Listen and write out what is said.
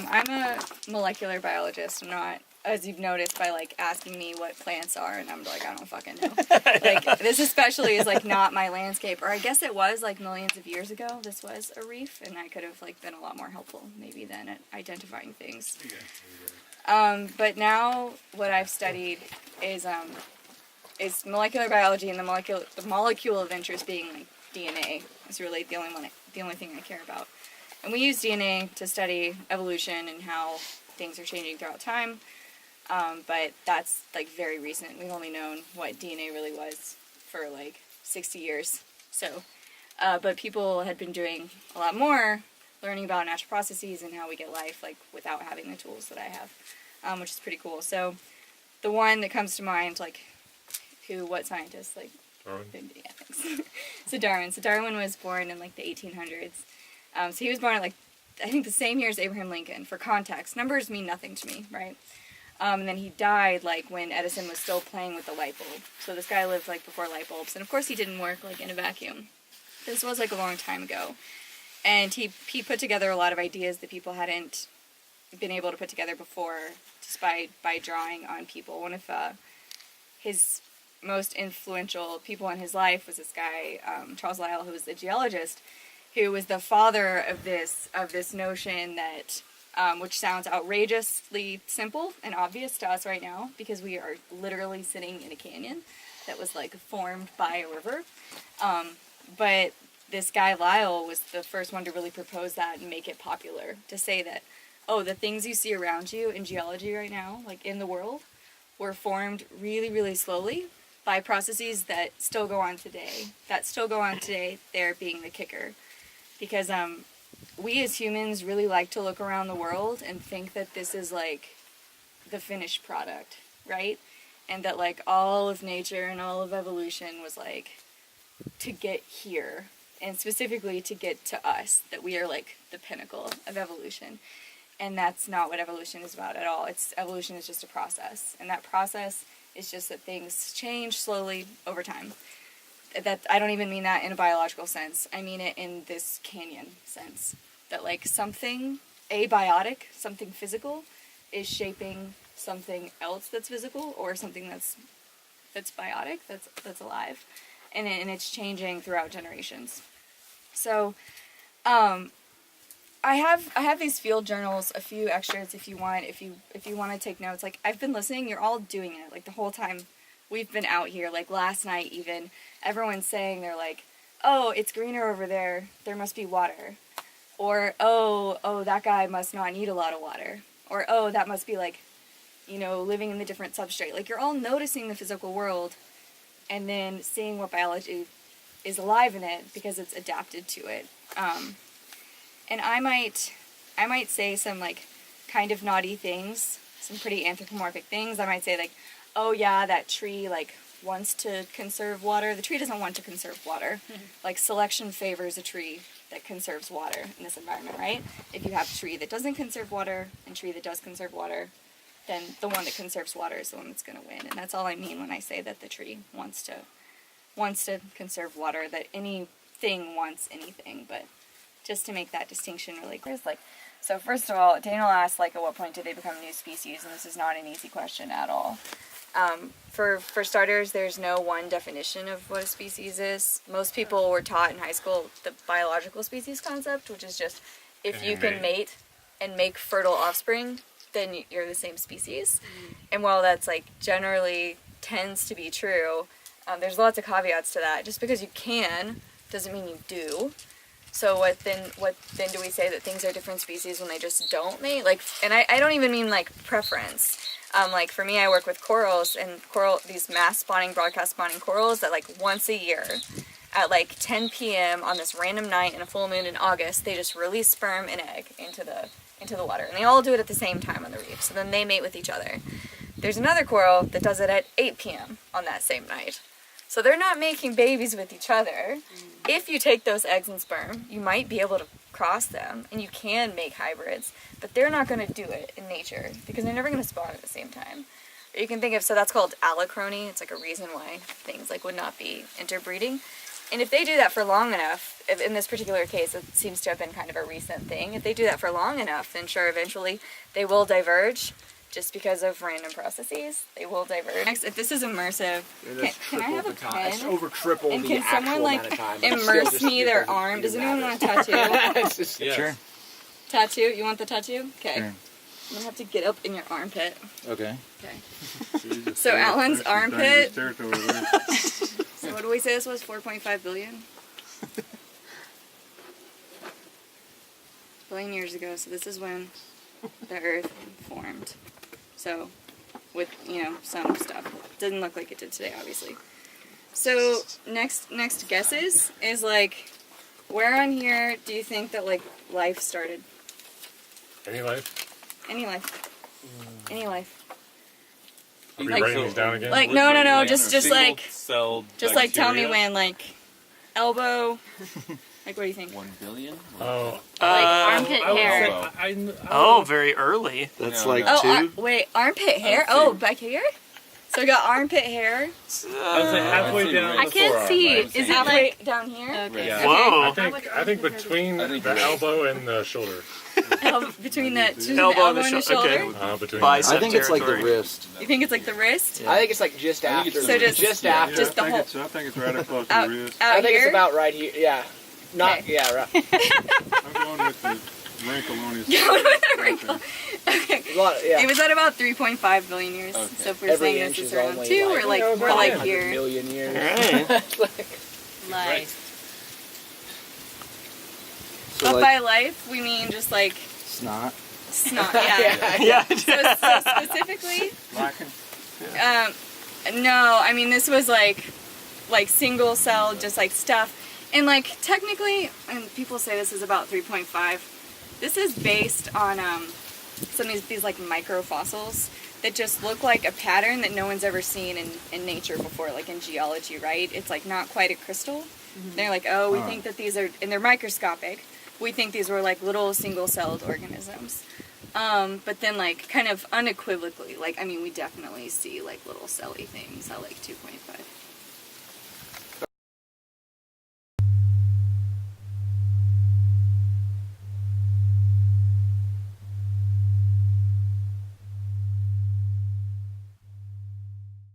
I'm a molecular biologist. I'm not, as you've noticed by like asking me what plants are, and I'm like, I don't fucking know. Like this especially is like not my landscape, or I guess it was like millions of years ago. This was a reef, and I could have like been a lot more helpful maybe than at identifying things. But now what I've studied is molecular biology, and the molecule of interest being like DNA is really the only thing I care about. And we use DNA to study evolution and how things are changing throughout time. But that's like very recent. We've only known what DNA really was for like 60 years. So, but people had been doing a lot more, learning about natural processes and how we get life like without having the tools that I have, which is pretty cool. So, the one that comes to mind, like, what scientist, like, Darwin. Yeah, thanks. So Darwin was born in like the 1800s. So he was born at like, I think the same year as Abraham Lincoln. For context, numbers mean nothing to me, right? And then he died like when Edison was still playing with the light bulb. So this guy lived like before light bulbs, and of course he didn't work like in a vacuum. This was like a long time ago, and he put together a lot of ideas that people hadn't been able to put together before, just by drawing on people. One of his most influential people in his life was this guy, Charles Lyell, who was a geologist, who was the father of this notion that, which sounds outrageously simple and obvious to us right now, because we are literally sitting in a canyon that was like formed by a river. But this guy Lyell was the first one to really propose that and make it popular, to say that, oh, the things you see around you in geology right now, like in the world, were formed really, really slowly by processes that still go on today. There being the kicker. Because we as humans really like to look around the world and think that this is like the finished product, right? And that like all of nature and all of evolution was like to get here, and specifically to get to us, that we are like the pinnacle of evolution. And that's not what evolution is about at all. Evolution is just a process, and that process is just that things change slowly over time. That I don't even mean that in a biological sense. I mean it in this canyon sense. That like something abiotic, something physical, is shaping something else that's physical, or something that's biotic, that's alive, and it's changing throughout generations. So, I have these field journals, a few extras if you want to take notes. Like, I've been listening, you're all doing it, like the whole time we've been out here, like last night even, everyone's saying, they're like, oh, it's greener over there must be water. Or, oh, that guy must not need a lot of water. Or, oh, that must be like, living in the different substrate. Like, you're all noticing the physical world and then seeing what biology is alive in it because it's adapted to it. And I might say some, like, kind of naughty things, some pretty anthropomorphic things. I might say, like, oh, yeah, that tree, like, wants to conserve water. The tree doesn't want to conserve water. Like, selection favors a tree that conserves water in this environment, right? If you have a tree that doesn't conserve water and a tree that does conserve water, then the one that conserves water is the one that's going to win. And that's all I mean when I say that the tree wants to conserve water, that anything wants anything, but just to make that distinction really clear. So first of all, Daniel asked, like, at what point did they become a new species? And this is not an easy question at all. For starters, there's no one definition of what a species is. Most people were taught in high school the biological species concept, which is just if you can mate and make fertile offspring, then you're the same species. And while that's like generally tends to be true, there's lots of caveats to that. Just because you can doesn't mean you do. So what then do we say that things are different species when they just don't mate? Like, and I don't even mean like preference. Like for me, I work with corals, and these mass spawning, broadcast spawning corals that like once a year at like 10 p.m. on this random night in a full moon in August, they just release sperm and egg into the water. And they all do it at the same time on the reef. So then they mate with each other. There's another coral that does it at 8 p.m. on that same night. So they're not making babies with each other. If you take those eggs and sperm, you might be able to cross them, and you can make hybrids, but they're not going to do it in nature because they're never going to spawn at the same time. Or you can think of, so that's called allochrony. It's like a reason why things like would not be interbreeding. And if they do that for long enough, in this particular case, it seems to have been kind of a recent thing. If they do that for long enough, then sure, eventually they will diverge. Just because of random processes, they will diverge. Next, if this is immersive, can I have a pen? Over triple and the can someone like immerse me their arm? Does anyone want a tattoo? Sure. Tattoo? You want the tattoo? Okay. Sure. I'm gonna have to get up in your armpit. Okay. Okay. So Alan's armpit. So what do we say this was? 4.5 billion? Billion years ago. So this is when the Earth formed. So, with, you know, some stuff. Didn't look like it did today, obviously. So, next guesses is, like, where on here do you think that, like, life started? Any life? Any life. Any life. Are we Like- writing these down again? Like, no, just like, Single-celled like, tell me bacteria? when, like, elbow, like, what do you think? 1 billion? Oh, Like, armpit I would hair. say- Oh, very early. That's No, like no. Oh, two. wait, armpit hair? Oh, back here? So we got armpit hair. I would say halfway down I the can't forearm, see. right? Is it Halfway like down here? okay? Yeah. Whoa. I think between I think the you're right. elbow and the shoulder. Between the Elbow elbow and and the the shoulder, shoulder? okay. Between Bicep I think it's like the territory. wrist. You think it's like the wrist? I think it's like just I think after. it's So just- just yeah, after. just the whole- I think it's right across Out, the wrist. out I think here? it's about right here. Yeah. Not. Okay. Yeah. Right. I'm going with the wrinkle on his. Wrinkle. Okay. A lot, yeah. It was at about 3.5 billion years. Okay. So if we're Every saying inch this is is around only 2, like- we're like, Yeah, we're like 100 here. million years. Alright. Life. So But like by life, we mean just like snot. snot. Yeah. Yeah. So specifically, Blackened. no, I mean this was like single cell, just like stuff. And like technically, and people say this is about 3.5. This is based on some of these like microfossils that just look like a pattern that no one's ever seen in nature before, like in geology, right? It's like not quite a crystal. They're like, oh, we think that these are, and they're microscopic. We think these were like little single-celled organisms. But then like kind of unequivocally, like, I mean, we definitely see like little celly things at like 2.5.